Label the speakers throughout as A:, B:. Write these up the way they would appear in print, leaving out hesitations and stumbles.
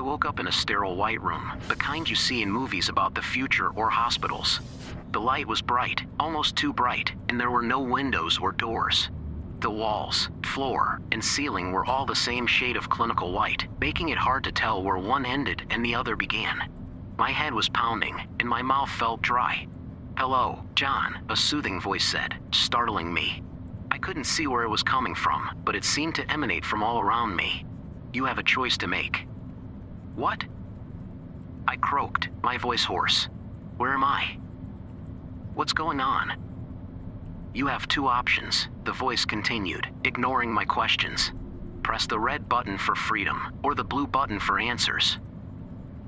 A: woke up in a sterile white room, the kind you see in movies about the future or hospitals. The light was bright, almost too bright, and there were no windows or doors. The walls, floor, and ceiling were all the same shade of clinical white, making it hard to tell where one ended and the other began. My head was pounding, and my mouth felt dry. "Hello, John," a soothing voice said, startling me. I couldn't see where it was coming from, but it seemed to emanate from all around me. "You have a choice to make." "What?" I croaked, my voice hoarse. "Where am I? What's going on?" "You have two options," the voice continued, ignoring my questions. "Press the red button for freedom, or the blue button for answers."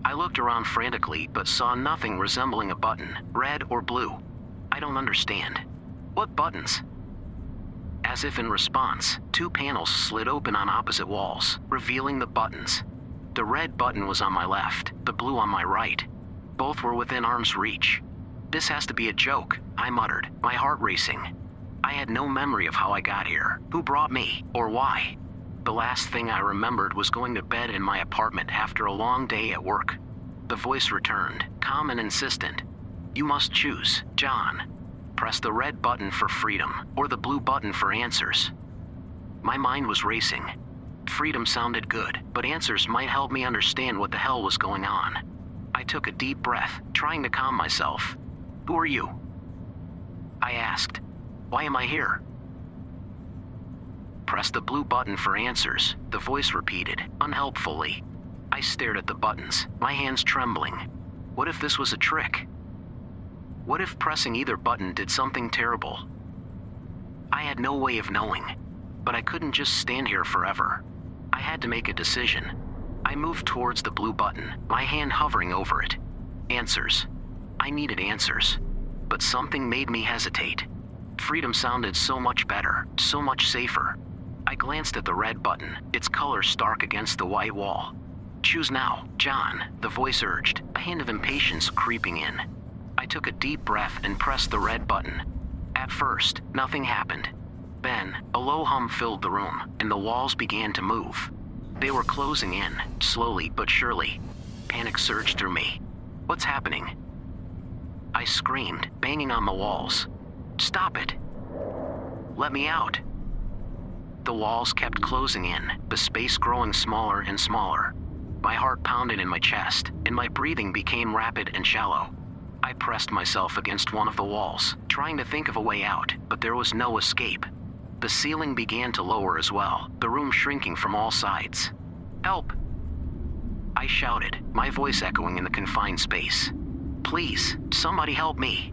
A: I looked around frantically, but saw nothing resembling a button, red or blue. "I don't understand. What buttons?" As if in response, two panels slid open on opposite walls, revealing the buttons. The red button was on my left, the blue on my right. Both were within arm's reach. "This has to be a joke," I muttered, my heart racing. I had no memory of how I got here, who brought me, or why. The last thing I remembered was going to bed in my apartment after a long day at work. The voice returned, calm and insistent. "You must choose, John. Press the red button for freedom, or the blue button for answers." My mind was racing. Freedom sounded good, but answers might help me understand what the hell was going on. I took a deep breath, trying to calm myself. "Who are you?" I asked. "Why am I here?" "Press the blue button for answers," the voice repeated, unhelpfully. I stared at the buttons, my hands trembling. What if this was a trick? What if pressing either button did something terrible? I had no way of knowing, but I couldn't just stand here forever. I had to make a decision. I moved towards the blue button, my hand hovering over it. Answers. I needed answers, but something made me hesitate. Freedom sounded so much better, so much safer. I glanced at the red button, its color stark against the white wall. "Choose now, John," the voice urged, a hint of impatience creeping in. I took a deep breath and pressed the red button. At first, nothing happened. Then, a low hum filled the room, and the walls began to move. They were closing in, slowly but surely. Panic surged through me. "What's happening?" I screamed, banging on the walls. "Stop it! Let me out!" The walls kept closing in, the space growing smaller and smaller. My heart pounded in my chest, and my breathing became rapid and shallow. I pressed myself against one of the walls, trying to think of a way out, but there was no escape. The ceiling began to lower as well, the room shrinking from all sides. "Help!" I shouted, my voice echoing in the confined space. "Please, somebody help me!"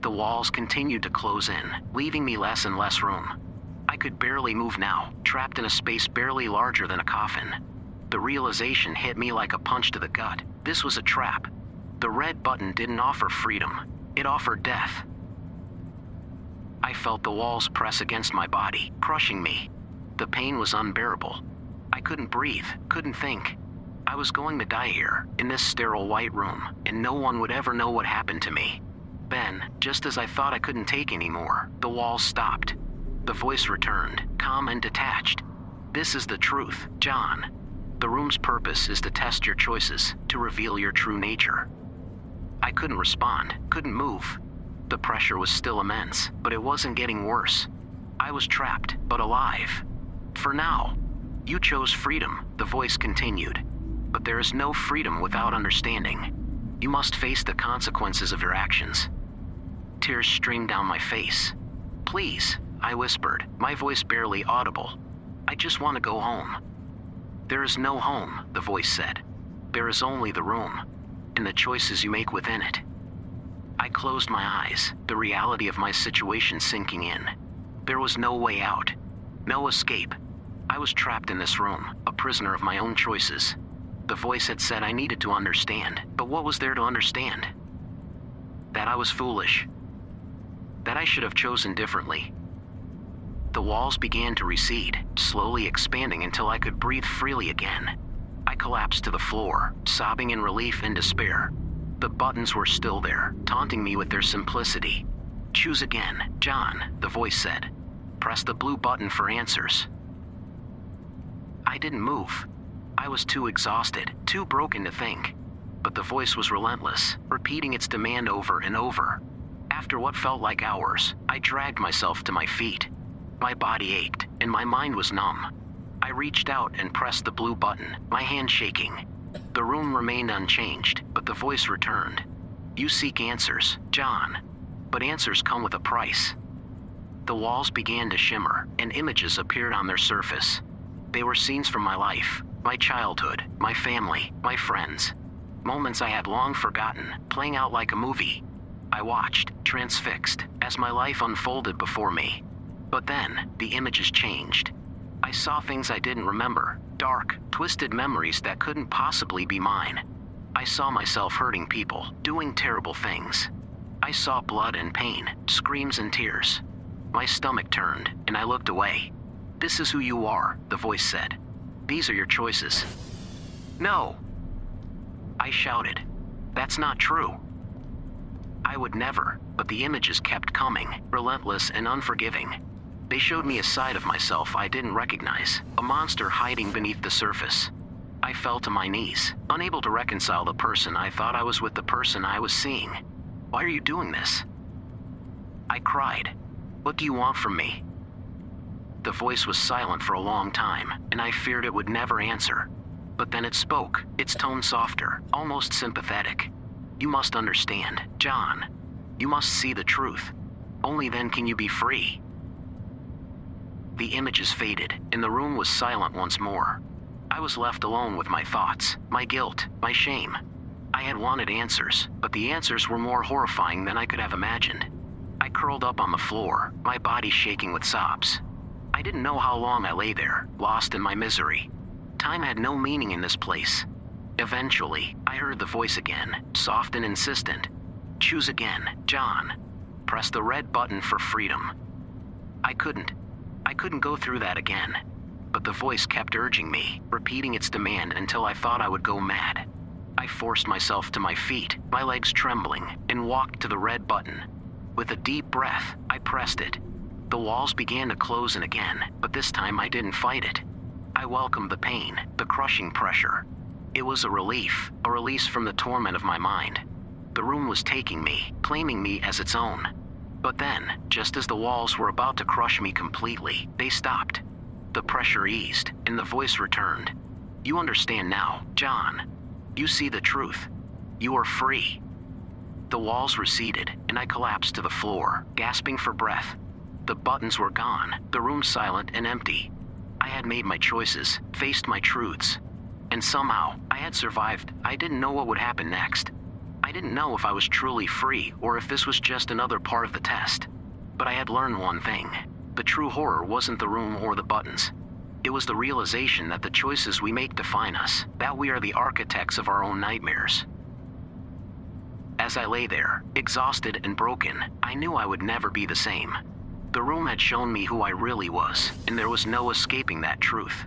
A: The walls continued to close in, leaving me less and less room. I could barely move now, trapped in a space barely larger than a coffin. The realization hit me like a punch to the gut. This was a trap. The red button didn't offer freedom. It offered death. I felt the walls press against my body, crushing me. The pain was unbearable. I couldn't breathe, couldn't think. I was going to die here, in this sterile white room, and no one would ever know what happened to me. Then, just as I thought I couldn't take anymore, the walls stopped. The voice returned, calm and detached. "This is the truth, John. The room's purpose is to test your choices, to reveal your true nature." I couldn't respond, couldn't move. The pressure was still immense, but it wasn't getting worse. I was trapped, but alive. "For now. You chose freedom," the voice continued. "But there is no freedom without understanding. You must face the consequences of your actions." Tears streamed down my face. "Please," I whispered, my voice barely audible. "I just want to go home." "There is no home," the voice said. "There is only the room, and the choices you make within it." I closed my eyes, the reality of my situation sinking in. There was no way out, no escape. I was trapped in this room, a prisoner of my own choices. The voice had said I needed to understand, but what was there to understand? That I was foolish. That I should have chosen differently. The walls began to recede, slowly expanding until I could breathe freely again. I collapsed to the floor, sobbing in relief and despair. The buttons were still there, taunting me with their simplicity. "Choose again, John," the voice said. "Press the blue button for answers." I didn't move. I was too exhausted, too broken to think. But the voice was relentless, repeating its demand over and over. After what felt like hours, I dragged myself to my feet. My body ached, and my mind was numb. I reached out and pressed the blue button, my hand shaking. The room remained unchanged, but the voice returned. "You seek answers, John. But answers come with a price." The walls began to shimmer, and images appeared on their surface. They were scenes from my life, my childhood, my family, my friends. Moments I had long forgotten, playing out like a movie. I watched, transfixed, as my life unfolded before me. But then, the images changed. I saw things I didn't remember, dark, twisted memories that couldn't possibly be mine. I saw myself hurting people, doing terrible things. I saw blood and pain, screams and tears. My stomach turned, and I looked away. "This is who you are," the voice said. "These are your choices." "No!" I shouted. "That's not true." I would never, but the images kept coming, relentless and unforgiving. They showed me a side of myself I didn't recognize, a monster hiding beneath the surface. I fell to my knees, unable to reconcile the person I thought I was with the person I was seeing. "Why are you doing this?" I cried. "What do you want from me?" The voice was silent for a long time, and I feared it would never answer. But then it spoke, its tone softer, almost sympathetic. "You must understand, John. You must see the truth. Only then can you be free." The images faded, and the room was silent once more. I was left alone with my thoughts, my guilt, my shame. I had wanted answers, but the answers were more horrifying than I could have imagined. I curled up on the floor, my body shaking with sobs. I didn't know how long I lay there, lost in my misery. Time had no meaning in this place. Eventually, I heard the voice again, soft and insistent. "Choose again, John. Press the red button for freedom." I couldn't go through that again. But the voice kept urging me, repeating its demand until I thought I would go mad. I forced myself to my feet, my legs trembling, and walked to the red button. With a deep breath, I pressed it. The walls began to close in again, but this time I didn't fight it. I welcomed the pain, the crushing pressure. It was a relief, a release from the torment of my mind. The room was taking me, claiming me as its own. But then, just as the walls were about to crush me completely, they stopped. The pressure eased, and the voice returned. "You understand now, John. You see the truth. You are free." The walls receded, and I collapsed to the floor, gasping for breath. The buttons were gone, the room silent and empty. I had made my choices, faced my truths. And somehow, I had survived. I didn't know what would happen next. I didn't know if I was truly free or if this was just another part of the test. But I had learned one thing. The true horror wasn't the room or the buttons. It was the realization that the choices we make define us, that we are the architects of our own nightmares. As I lay there, exhausted and broken, I knew I would never be the same. The room had shown me who I really was, and there was no escaping that truth.